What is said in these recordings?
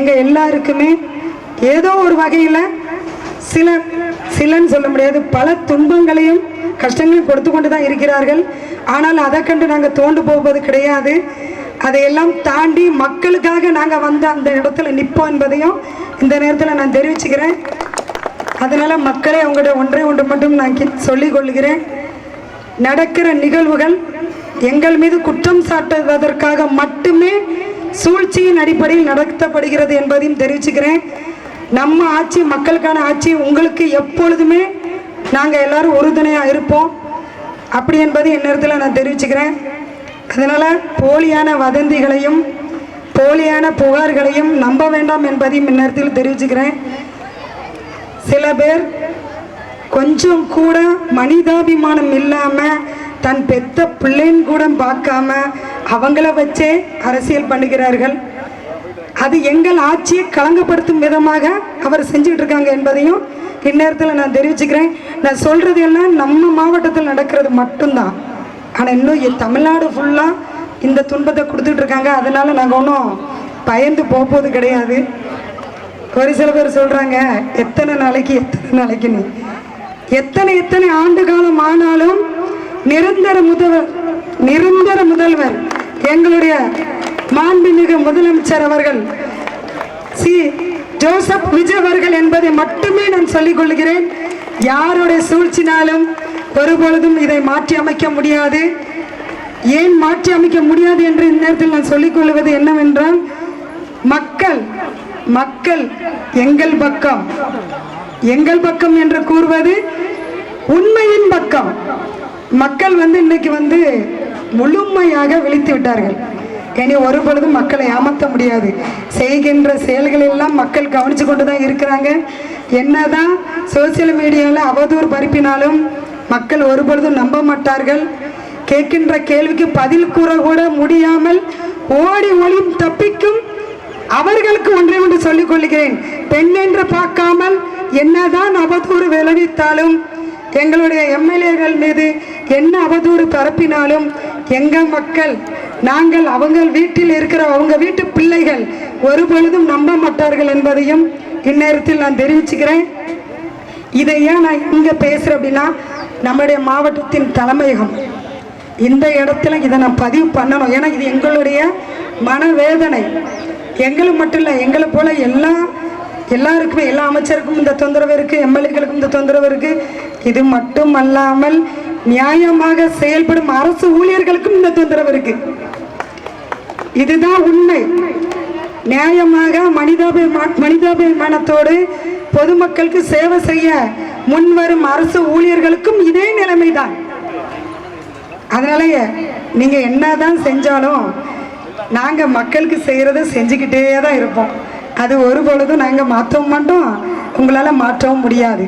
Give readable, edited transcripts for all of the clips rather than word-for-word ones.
எங்கள் எல்லாருக்குமே ஏதோ ஒரு வகையில் சிலன்னு சொல்ல முடியாது, பல துன்பங்களையும் கஷ்டங்களையும் கொடுத்து கொண்டு தான் இருக்கிறார்கள். ஆனால் அதை கண்டு நாங்கள் தோண்டு போவது கிடையாது. அதையெல்லாம் தாண்டி மக்களுக்காக நாங்கள் வந்து அந்த இடத்துல நிற்போம் என்பதையும் இந்த நேரத்தில் நான் தெரிவிச்சுக்கிறேன். அதனால் மக்களே அவங்களோட ஒன்று மட்டும் நான் சொல்லிக் கொள்கிறேன். நடக்கிற நிகழ்வுகள் எங்கள் மீது குற்றம் சாட்டுவதற்காக மட்டுமே சூழ்ச்சியின் அடிப்படையில் நடத்தப்படுகிறது என்பதையும் தெரிவிச்சுக்கிறேன். நம்ம ஆட்சி மக்களுக்கான ஆட்சி, உங்களுக்கு எப்பொழுதுமே நாங்கள் எல்லாரும் உறுதுணையாக இருப்போம் அப்படி என்பது என் நேரத்தில் நான் தெரிவிச்சுக்கிறேன். அதனால் போலியான வதந்திகளையும் போலியான புகார்களையும் நம்ப வேண்டாம் என்பதையும் இந்நேரத்தில் தெரிவிச்சுக்கிறேன். சில பேர் கொஞ்சம் கூட மனிதாபிமானம் இல்லாமல் தன் பெத்த பிள்ளைன்னு கூட பார்க்காம அவங்கள வச்சே அரசியல் பண்ணுகிறார்கள். அது எங்கள் ஆட்சியை களங்கப்படுத்தும் விதமாக அவர் செஞ்சுக்கிட்டு இருக்காங்க என்பதையும் இந்நேரத்தில் நான் தெரிவிச்சுக்கிறேன். நான் சொல்கிறது எல்லாம் நம்ம மாவட்டத்தில் நடக்கிறது மட்டும்தான். ஆனால் இன்னும் தமிழ்நாடு ஃபுல்லாக இந்த துன்பத்தை கொடுத்துட்டு இருக்காங்க. அதனால நாங்கள் ஒன்றும் பயந்து போவது கிடையாது. ஒரு சில பேர் சொல்கிறாங்க எத்தனை நாளைக்குன்னு. எத்தனை ஆண்டு காலம் ஆனாலும் நிரந்தர முதல்வர் எங்களுடைய மாண்புமிகு முதலமைச்சர் அவர்கள் ஜோசப் விஜய் அவர்கள் என்பதை மட்டுமே நான் சொல்லிக் கொள்கிறேன். யாருடைய சூழ்ச்சினாலும் ஒருபொழுதும் இதை மாற்றி அமைக்க முடியாது. ஏன் மாற்றி அமைக்க முடியாது என்று இந்த நேரத்தில் நான் சொல்லிக் கொள்வது என்னவென்றால், மக்கள் எங்கள் பக்கம் என்று கூறுவது உண்மையின் பக்கம். மக்கள் இன்னைக்கு முழுமையாக விழித்து விட்டார்கள். இனி ஒரு பொழுதும் மக்களை ஏமாற்ற முடியாது. செய்கின்ற செயல்கள் எல்லாம் மக்கள் கவனித்து கொண்டு தான் இருக்கிறாங்க. என்னதான் சோசியல் மீடியாவில் அவதூறு பரப்பினாலும் மக்கள் ஒரு பொழுதும் நம்ப மாட்டார்கள். கேட்கின்ற கேள்விக்கு பதில் கூற கூட முடியாமல் ஓடி ஒளியும் தப்பிக்கும் அவர்களுக்கு ஒன்று சொல்லிக் கொள்கிறேன். பெண் என்று பார்க்காமல் என்னதான் அவதூறு விளைவித்தாலும், எங்களுடைய எம்எல்ஏகள் மீது என்ன அவதூறு பரப்பினாலும் எங்கள் மக்கள், நாங்கள் அவங்க வீட்டில் இருக்கிற அவங்க வீட்டு பிள்ளைகள் ஒரு பொழுதும் நம்ப மாட்டார்கள் என்பதையும் இந்நேரத்தில் நான் தெரிவிச்சுக்கிறேன். இதை ஏன் நான் இங்கே பேசுகிறேன் அப்படின்னா, நம்முடைய மாவட்டத்தின் தலைமையகம் இந்த இடத்துல இதை நான் பதிவு பண்ணணும். ஏன்னா இது எங்களுடைய மனவேதனை. எங்களுக்கு மட்டும் இல்லை, எங்களை போல எல்லாருக்குமே, எல்லா அமைச்சருக்கும் இந்த தொந்தரவு இருக்குது, எம்எல்ஏக்களுக்கும் இந்த தொந்தரவு இருக்குது. இது மட்டும் அல்லாமல் நியாயமாக செயல்படும் அரசு ஊழியர்களுக்கும் இந்த தொந்தரவு இருக்கு. இதுதான் உண்மை. நியாயமாக மனிதாபிமானத்தோடு பொதுமக்களுக்கு சேவை செய்ய முன்வரும் அரசு ஊழியர்களுக்கும் இதே நிலைமைதான். அதனால நீங்க என்னதான் செஞ்சாலும் நாங்க மக்களுக்கு செய்யறத செஞ்சுக்கிட்டே தான் இருப்போம். அது ஒரு பொழுதும் நாங்க மாற்றவும் மாட்டோம், உங்களால மாற்றவும் முடியாது.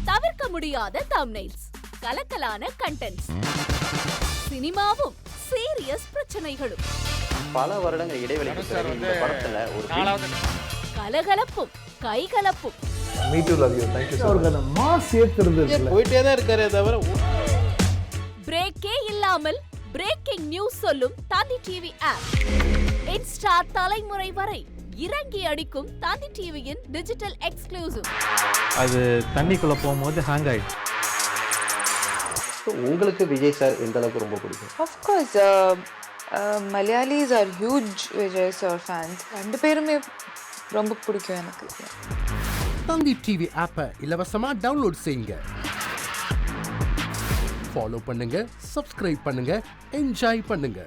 தவிர்க்க முடியாத தம்ப்நெயில்ஸ், கலக்கலான கண்டென்ட்ஸ், சினிமாவும் சீரியஸ் பிரச்சனைகளும், பல வருடங்கள் இடைவெளிக்கு பிறகு இந்த படத்துல ஒரு கலகலப்பும் கைகலப்பும். Me too, love you. Thank you so much. Mass ஏத்துறது போயிட்டே தான் இருக்காரே தவிர பிரேக்கே இல்லாமல் பிரேக்கிங் நியூஸ் சொல்லும் தந்தி டிவி ஆப். இன்ஸ்டா தலைமுறை வரை இறங்கி அடிக்கும் தந்தி டிவியின் டிஜிட்டல் எக்ஸ்க்ளூசிவ். அது தண்ணிக்குள்ள போகும்போது ஹேங் ஆயிடுச்சு. உங்களுக்கு விஜய் சார் எந்த அளவுக்கு ரொம்ப பிடிக்கும்? Of course, Malayalis are huge Vijay sir fans. ரெண்டு பேருமே ரொம்ப பிடிக்கும் எனக்கு. தந்தி டிவி ஆப்பை இலவசமா டவுன்லோட் செய்யுங்க. ஃபாலோ பண்ணுங்க, சப்ஸ்கிரைப் பண்ணுங்க, என்ஜாய் பண்ணுங்க.